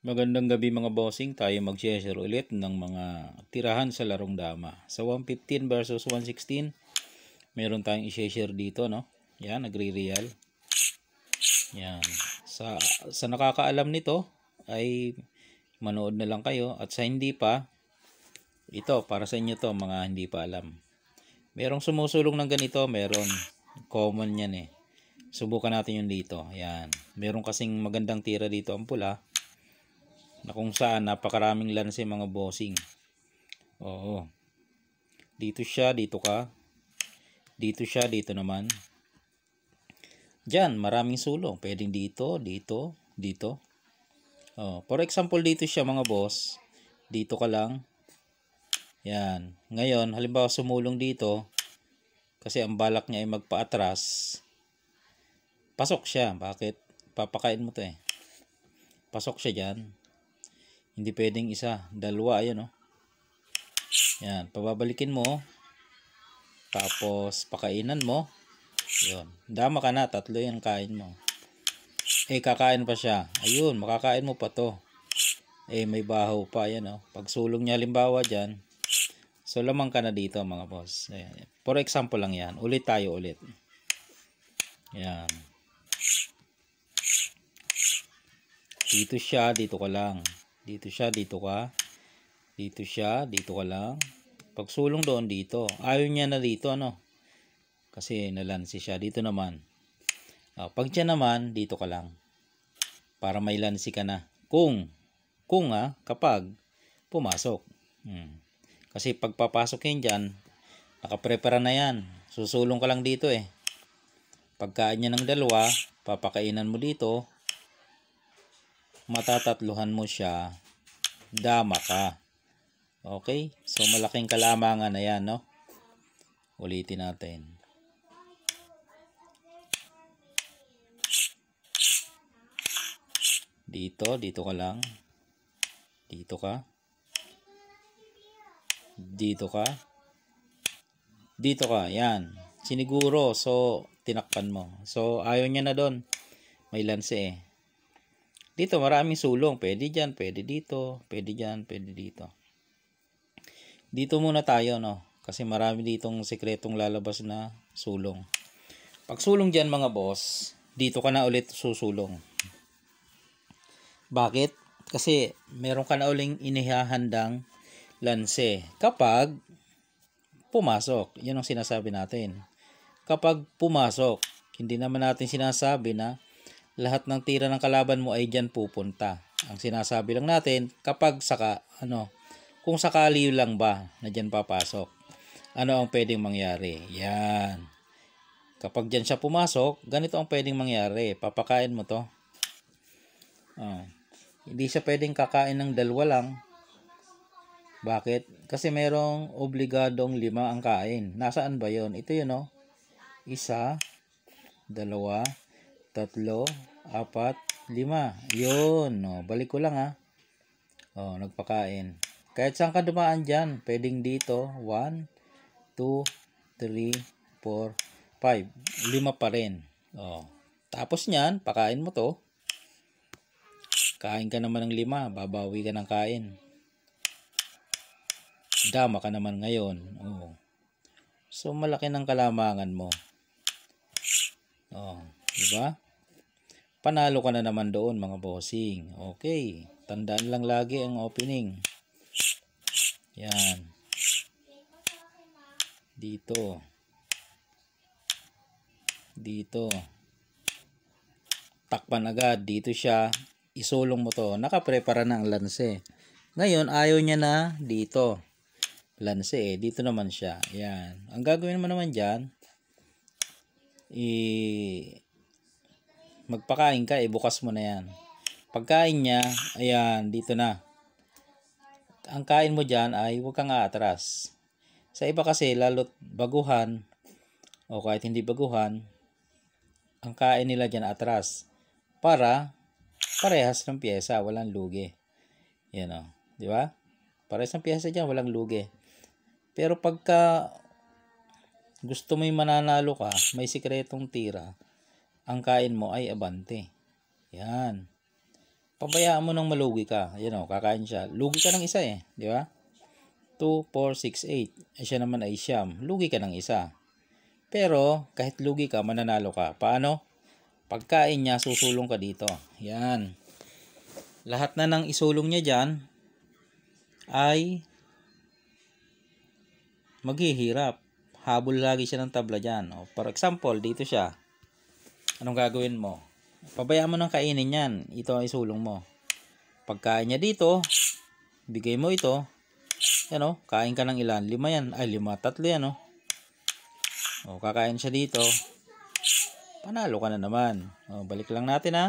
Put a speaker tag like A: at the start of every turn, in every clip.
A: Magandang gabi mga bossing, tayo mag-share ulit ng mga tirahan sa larong dama. Sa 115 versus 116, meron tayong i-share dito, no? Yan, nagre-real. Yan. Sa nakakaalam nito ay manood na lang kayo, at sa hindi pa, ito para sa inyo to, mga hindi pa alam. Merong sumusulong ng ganito, meron. Common yan eh. Subukan natin yung dito. Yan. Meron kasing magandang tira dito ang pula, na kung saan napakaraming lanse mga bossing. Oo. Dito siya, dito ka. Dito siya, dito naman. Diyan, maraming sulong. Pwedeng dito, dito, dito. Oh, for example, dito siya mga boss. Dito ka lang. Yan. Ngayon, halimbawa sumulong dito, kasi ang balak niya ay magpaatras. Pasok siya. Bakit? Papakain mo to eh. Pasok siya dyan. Hindi pwedeng isa. Dalawa, ayan oh. Yan. Pababalikin mo. Tapos, pakainan mo. Yun. Dama ka na. Tatlo yung kain mo. Kakain pa siya. Ayun. Makakain mo pa to. May baho pa. Ayan oh. Pag sulong niya halimbawa dyan. So, lamang ka na dito mga boss. Ayan. For example lang yan. Ulit tayo ulit. Yan. Dito siya. Dito ka lang. Dito siya, dito ka. Dito siya, dito ka lang. Pagsulong doon, dito. Ayaw niya na dito, ano? Kasi nalansi siya. Dito naman. Pag siya naman, dito ka lang. Para may lansi ka na. Kapag pumasok. Kasi pag papasok yan dyan, nakaprepara na yan. Susulong ka lang dito eh. Pagkain niya ng dalawa, papakainan mo dito. Matatatluhan mo siya, dama ka. Okay? So, malaking kalamangan na yan, no? Ulitin natin. Dito ka lang. Dito ka. Dito ka. Dito ka, yan. Siniguro, so, tinakpan mo. So, ayaw niya na doon. May lanse eh. Dito, maraming sulong. Pwede dyan, pwede dito, pwede dyan, pwede dito. Dito muna tayo, no? Kasi marami ditong sekretong lalabas na sulong. Pag sulong dyan, mga boss, dito ka na ulit susulong. Bakit? Kasi meron ka na uling inihahandang lanse. Kapag pumasok, yun ang sinasabi natin. Kapag pumasok, hindi naman natin sinasabi na lahat ng tira ng kalaban mo ay dyan pupunta. Ang sinasabi lang natin, kung sakali lang ba na dyan papasok, ano ang pwedeng mangyari? Yan. Kapag dyan siya pumasok, ganito ang pwedeng mangyari. Papakain mo to. Hindi siya pwedeng kakain ng dalawa lang. Bakit? Kasi merong obligadong 5 ang kain. Nasaan ba yon? Ito yun oh. 1, 2, 3, 4, 5. Yun. Balik ko lang ha. Nagpakain. Kahit saan ka dumaan dyan. Pwedeng dito. 1, 2, 3, 4, 5. 5 pa rin. Tapos nyan, pakain mo to. Kain ka naman ng 5. Babawi ka ng kain. Dama ka naman ngayon. So, malaki ng kalamangan mo. Diba? Panalo ka na naman doon mga bossing. Okay. Tandaan lang lagi ang opening. Yan. Dito. Dito. Takpan agad. Dito siya. Isulong mo to. Nakaprepara na ang lanse. Ngayon, ayaw niya na dito. Lanse eh. Dito naman siya. Yan. Ang gagawin mo naman dyan, magpakain ka, bukas mo na yan. Pagkain niya, ayan, dito na. Ang kain mo dyan ay huwag kang aatras. Sa iba kasi, lalo't baguhan, o kahit hindi baguhan, ang kain nila dyan atras. Para parehas ng pyesa, walang lugi. Yan o, di ba? Parehas ng pyesa dyan, walang lugi. Pero pagka gusto mo yung mananalo ka, may sikretong tira, ang kain mo ay abante. Yan. Pabayaan mo nang malugi ka. Ayan o, kakain siya. Lugi ka ng isa eh. Di ba? 2, 4, 6, 8. Siya naman ay siyam. Lugi ka ng isa. Pero, kahit lugi ka, mananalo ka. Paano? Pagkain niya, susulong ka dito. Yan. Lahat na ng isulong niya dyan ay maghihirap. Habol lagi siya ng tabla dyan. O, for example, dito siya. Anong gagawin mo? Pabayaan mo nang kainin yan. Ito ang isulong mo. Pagkain niya dito, bigay mo ito. Yan o, kain ka ng ilan? 5 yan. Ay, 5. 3 yan o. O, kakain siya dito. Panalo ka na naman. O, balik lang natin ha.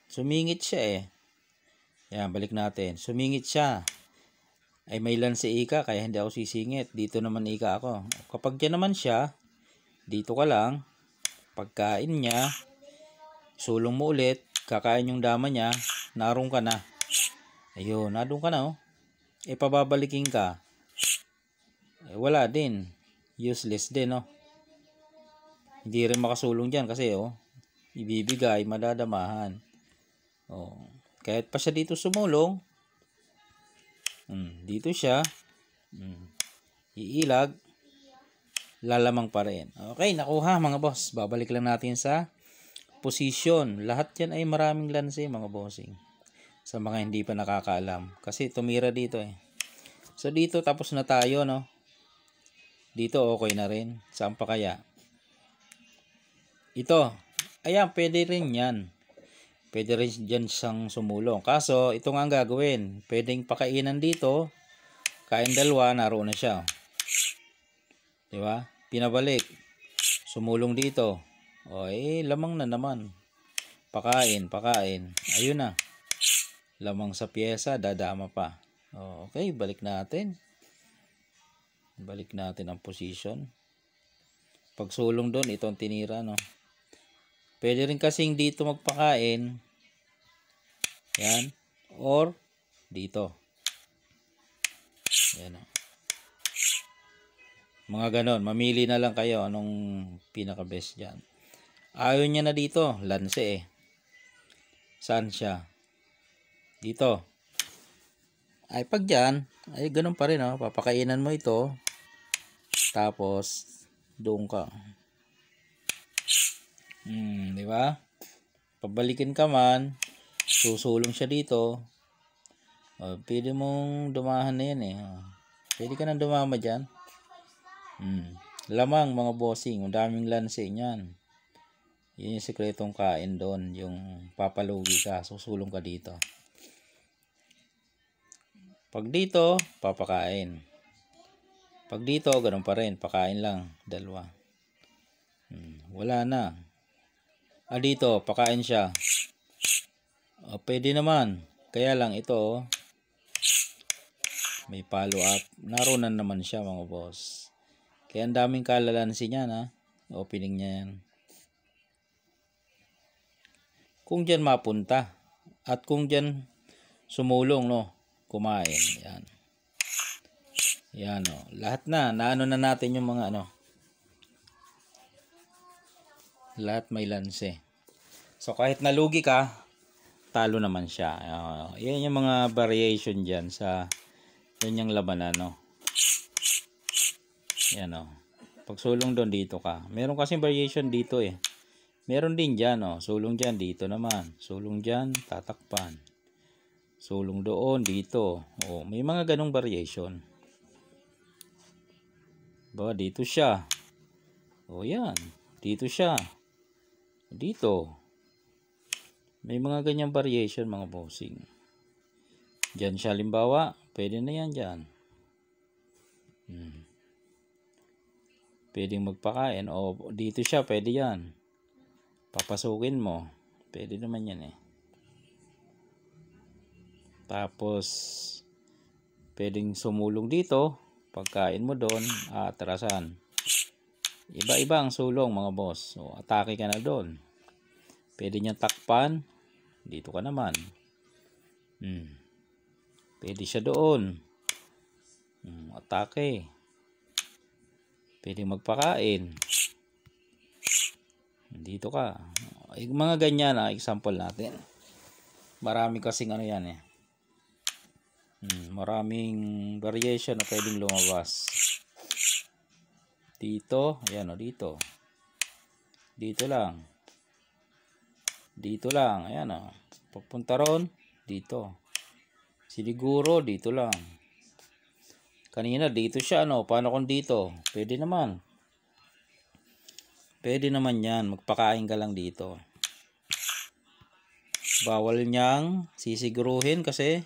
A: Sumingit siya eh. Yan, balik natin. Sumingit siya. Ay, may lanse ika, kaya hindi ako sisingit. Dito naman ika ako. Kapag dyan naman siya, dito ka lang. Pagkain niya, sulong mo ulit, kakain yung dama niya, narong ka na. Ayun, narong ka na oh. E pababalikin ka. Eh, wala din. Useless din oh. Hindi rin makasulong dyan kasi oh, ibibigay, madadamahan. Oh, kahit pa siya dito sumulong, dito siya, iilag, lalamang pa rin. Okay, nakuha mga boss. Babalik lang natin sa position. Lahat yan ay maraming lanse mga bossing. Sa mga hindi pa nakakaalam. Kasi tumira dito eh. So dito tapos na tayo no. Dito okay na rin. Saan pa kaya? Ito. Ayan, pwede rin yan. Pwede rin dyan siyang sumulong. Kaso, ito nga ang gagawin. Pwedeng pakainan dito. Kain dalawa, naroon na siya. Diba? Pinabalik. Sumulong dito. O, lamang na naman. Pakain. Ayun na. Lamang sa pyesa, dadama pa. O, okay, balik natin. Balik natin ang position. Pagsulong doon, itong tinira, no? Pwede rin kasing dito magpakain. Yan. Or, dito. Yan o. Mga ganon, mamili na lang kayo anong pinaka best dyan. Ayaw niya na dito, lanse eh. Saan siya? Dito. Ay pag dyan, ay ganon pa rin oh. Papakainan mo ito. Tapos, doon ka. Di ba? Pabalikin ka man, susulong siya dito. O, pwede mong dumahan na yan eh. Pwede ka nang dumama dyan. Lamang mga bossing, ang daming lanse niyan. Yun yung sikretong kain doon, yung papalugi ka, susulong ka dito. Pag dito, papakain. Pag dito, ganun pa rin, pakain lang, dalawa. Wala na. Dito, pakain siya. Pwede naman, kaya lang ito, may follow up. Naroon na naman siya mga boss. Kaya ang daming kalalansi niya na. Opening niya yan. Kung dyan mapunta. At kung dyan sumulong no. Kumain. Yan. Yan o. Lahat na. Naano na natin yung mga ano. Lahat may lanse. So kahit nalugi ka, talo naman siya. Yan yung mga variation dyan sa yan yung labanan no. Yan o. Pagsulong doon, dito ka. Meron kasing variation dito eh. Meron din dyan o. Sulong dyan, dito naman. Sulong dyan, tatakpan. Sulong doon, dito. O, may mga ganong variation. Ba, dito siya. O, yan. Dito siya. Dito. May mga ganyang variation mga bossing. Dyan siya, limbawa. Pwede na yan dyan. Pwedeng magpakain o dito siya, pwede yan. Papasukin mo. Pwede naman yan eh. Tapos pwedeng sumulong dito. Pagkain mo doon, atrasan. Iba-iba ang sulong mga boss. So, atake ka na doon. Pwede niyang takpan. Dito ka naman. Pwede siya doon. Atake. Pwede magpakain. Dito ka. Yung mga ganyan example natin. Marami kasing ano yan eh. Maraming variation na pwedeng lumabas. Dito, ayan o, dito. Dito lang. Dito lang, ayan o. Papunta ron, dito. Siguro, dito lang. Kanina, dito siya, ano. Paano kung dito? Pwede naman. Pwede naman yan. Magpakain ka lang dito. Bawal niyang sisiguruhin kasi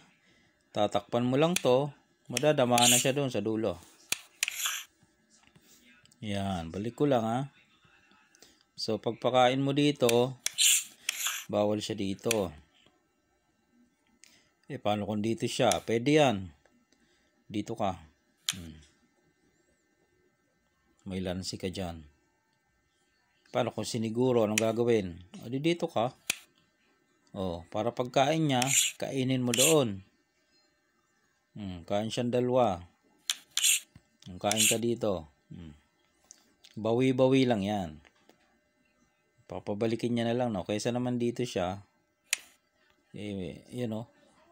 A: tatakpan mo lang to. Madadama na siya doon sa dulo. Yan. Balik ko lang ha. So, pagpakain mo dito, bawal siya dito. Paano kung dito siya? Pwede yan. Dito ka. May lansi ka dyan. Paano kung siniguro? Anong gagawin? Dito ka. Para pagkain niya, kainin mo doon. Kain siyang dalawa. Kain ka dito. Bawi-bawi lang yan. Papabalikin niya na lang, no? Kaysa naman dito siya,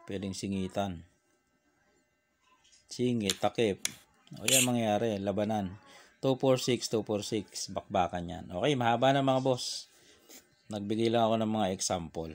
A: pwedeng singitan. Singit, takip. Yan mangyayari, labanan. 246, 246, bakbakan yan. Okay, mahaba na mga boss. Nagbigay lang ako ng mga example.